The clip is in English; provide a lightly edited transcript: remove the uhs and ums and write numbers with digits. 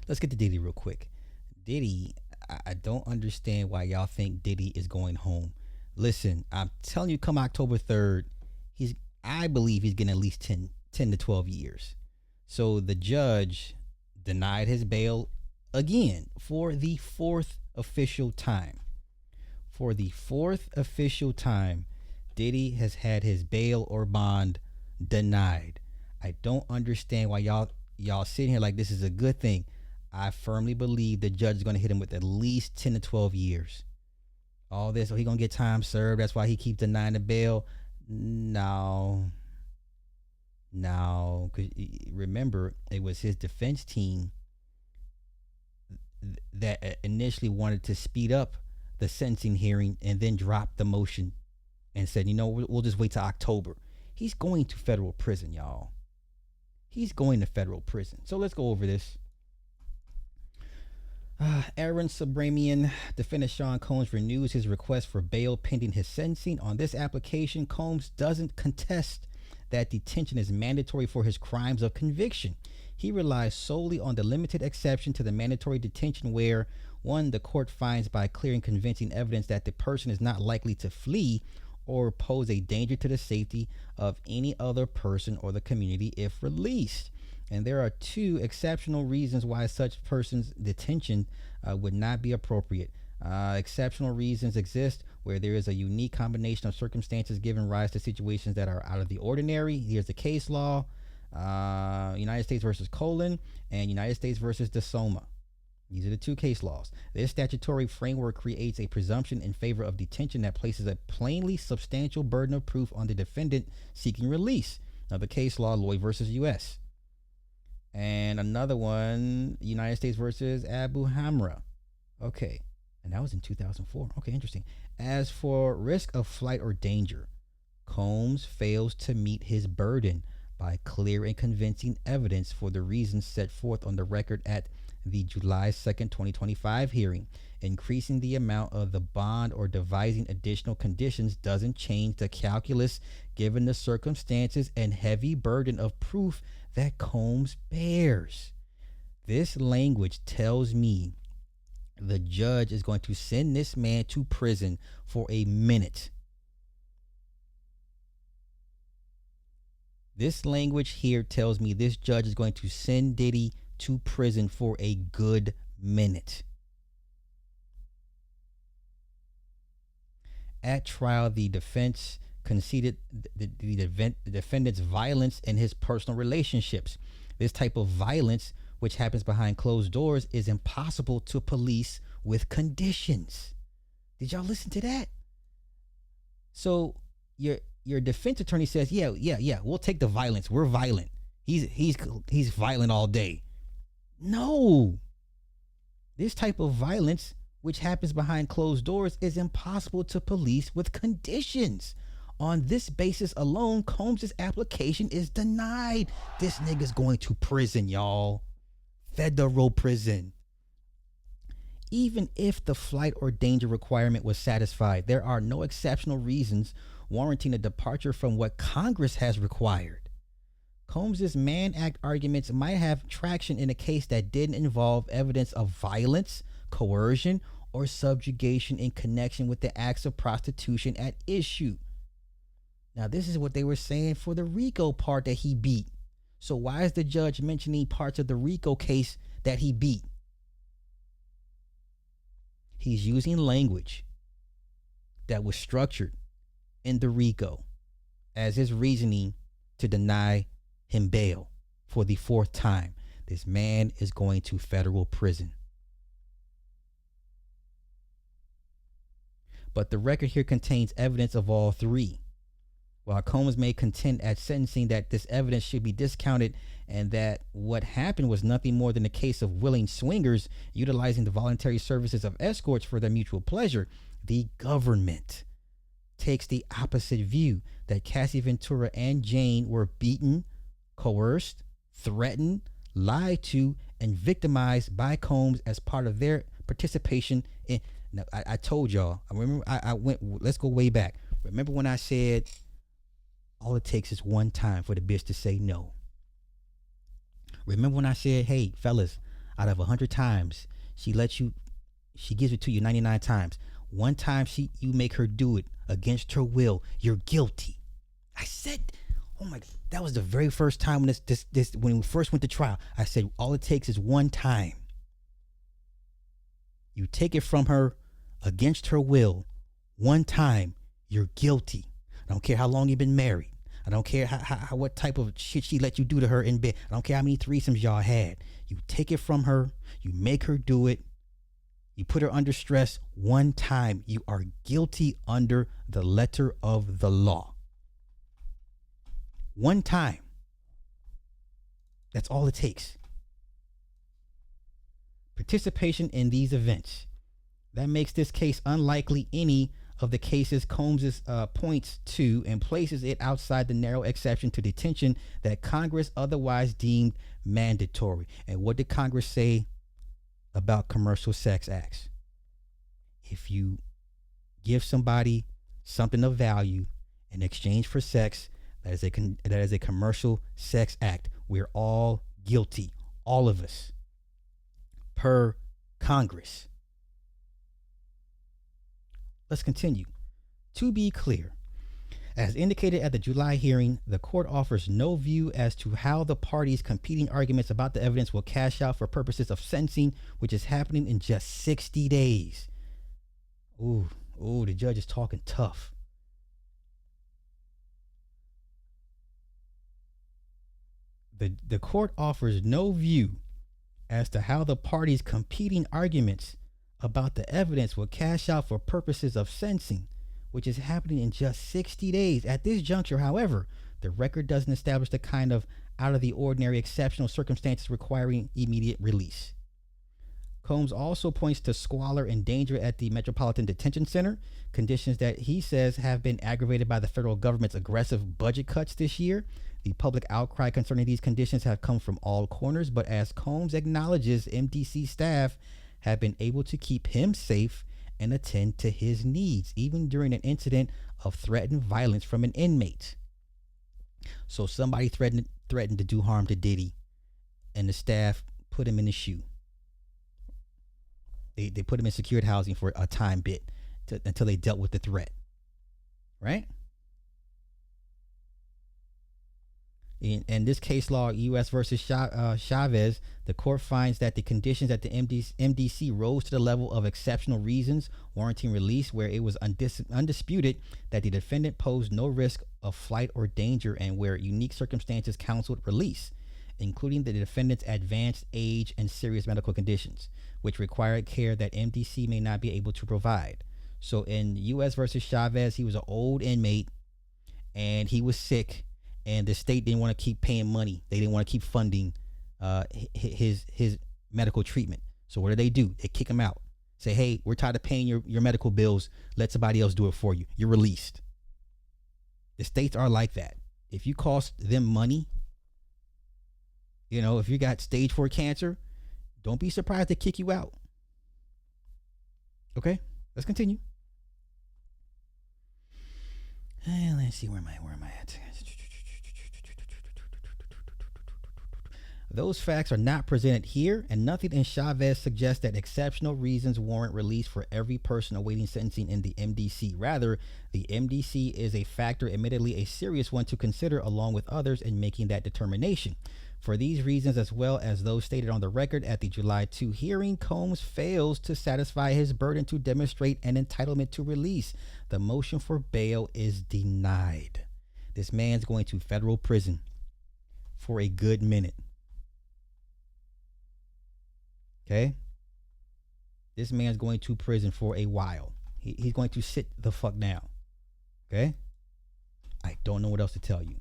Let's get to Diddy real quick. Diddy, I don't understand why y'all think Diddy is going home. Listen, I'm telling you, come October 3rd, he's I believe he's getting at least 10 to 12 years. So the judge denied his bail again for the fourth official time. For the fourth official time, Diddy has had his bail or bond denied. I don't understand why y'all sitting here like this is a good thing. I firmly believe the judge is going to hit him with at least 10 to 12 years. All this, so he going to get time served. That's why he keeps denying the bail. No. No. Cause remember, it was his defense team that initially wanted to speed up the sentencing hearing and then dropped the motion and said, you know, we'll just wait till October. He's going to federal prison, y'all. He's going to federal prison. So let's go over this. Aaron Sabramian, defendant Sean Combs renews his request for bail pending his sentencing. On this application, Combs doesn't contest that detention is mandatory for his crimes of conviction. He relies solely on the limited exception to the mandatory detention where, one, the court finds by clear and convincing evidence that the person is not likely to flee or pose a danger to the safety of any other person or the community if released. And there are two exceptional reasons why such person's detention would not be appropriate. Exceptional reasons exist where there is a unique combination of circumstances giving rise to situations that are out of the ordinary. Here's the case law, United States versus Colon and United States versus DeSoma. These are the two case laws. This statutory framework creates a presumption in favor of detention that places a plainly substantial burden of proof on the defendant seeking release. Another case law, Lloyd versus U.S. And another one, United States versus Abu Hamra. Okay. And that was in 2004. Okay, interesting. As for risk of flight or danger, Combs fails to meet his burden by clear and convincing evidence for the reasons set forth on the record at the July 2nd, 2025 hearing. Increasing the amount of the bond or devising additional conditions doesn't change the calculus given the circumstances and heavy burden of proof that Combs bears. This language tells me the judge is going to send this man to prison for a minute. This language here tells me this judge is going to send Diddy to prison for a good minute. At trial, the defense conceded the defendant's violence in his personal relationships. This type of violence, which happens behind closed doors, is impossible to police with conditions. Did y'all listen to that? So your defense attorney says, yeah, we'll take the violence. We're violent. He's violent all day. No. This type of violence, which happens behind closed doors, is impossible to police with conditions. On this basis alone, Combs' application is denied. This nigga's going to prison, y'all. Federal prison. Even if the flight or danger requirement was satisfied, there are no exceptional reasons warranting a departure from what Congress has required. Combs' Mann Act arguments might have traction in a case that didn't involve evidence of violence, coercion, or subjugation in connection with the acts of prostitution at issue. Now, this is what they were saying for the RICO part that he beat. So why is the judge mentioning parts of the RICO case that he beat? He's using language that was structured in the RICO as his reasoning to deny him bail for the fourth time. This man is going to federal prison. But the record here contains evidence of all three. While Combs may contend at sentencing that this evidence should be discounted and that what happened was nothing more than a case of willing swingers utilizing the voluntary services of escorts for their mutual pleasure, the government takes the opposite view that Cassie Ventura and Jane were beaten, coerced, threatened, lied to, and victimized by Combs as part of their participation in. Now, I told y'all, I remember I went, let's go way back. Remember when I said all it takes is one time for the bitch to say no? Remember when I said, hey, fellas, Out of 100 times, she lets you, she gives it to you 99 times. One time you make her do it against her will, you're guilty. I said, oh my, that was the very first time when when we first went to trial. I said, all it takes is one time. You take it from her against her will, one time, you're guilty. I don't care how long you've been married. I don't care how what type of shit she let you do to her in bed. I don't care how many threesomes y'all had. You take it from her, you make her do it, you put her under stress one time. You are guilty under the letter of the law. One time. That's all it takes. Participation in these events. That makes this case unlikely any of the cases Combs points to and places it outside the narrow exception to detention that Congress otherwise deemed mandatory. And what did Congress say about commercial sex acts? If you give somebody something of value in exchange for sex, that is a commercial sex act. We're all guilty, all of us, per Congress. Let's continue. To be clear, as indicated at the July hearing, the court offers no view as to how the parties' competing arguments about the evidence will cash out for purposes of sentencing, which is happening in just 60 days. Ooh, the judge is talking tough. The court offers no view as to how the parties' competing arguments about the evidence will cash out for purposes of sentencing, which is happening in just 60 days. At this juncture, however, the record doesn't establish the kind of out of the ordinary exceptional circumstances requiring immediate release. Combs also points to squalor and danger at the Metropolitan Detention Center, conditions that he says have been aggravated by the federal government's aggressive budget cuts this year. The public outcry concerning these conditions have come from all corners, but as Combs acknowledges, MDC staff have been able to keep him safe and attend to his needs, even during an incident of threatened violence from an inmate. So somebody threatened to do harm to Diddy, and the staff put him in the shoe. They put him in secured housing for a time bit until they dealt with the threat, right? In this case law, U.S. versus Chavez, the court finds that the conditions at the MDC rose to the level of exceptional reasons warranting release, where it was undisputed that the defendant posed no risk of flight or danger, and where unique circumstances counseled release, including the defendant's advanced age and serious medical conditions, which required care that MDC may not be able to provide. So in U.S. versus Chavez, he was an old inmate, and he was sick, and the state didn't want to keep paying money. They didn't want to keep funding his medical treatment. So what do? They kick him out. Say, hey, we're tired of paying your medical bills. Let somebody else do it for you. You're released. The states are like that. If you cost them money, if you got stage 4 cancer, don't be surprised to kick you out. Okay, let's continue. Let's see, where am I at? Those facts are not presented here, and nothing in Chavez suggests that exceptional reasons warrant release for every person awaiting sentencing in the MDC. Rather, the MDC is a factor, admittedly a serious one, to consider along with others in making that determination. For these reasons, as well as those stated on the record at the July 2 hearing, Combs fails to satisfy his burden to demonstrate an entitlement to release. The motion for bail is denied. This man's going to federal prison for a good minute. Okay? This man's going to prison for a while. He's going to sit the fuck down. Okay? I don't know what else to tell you.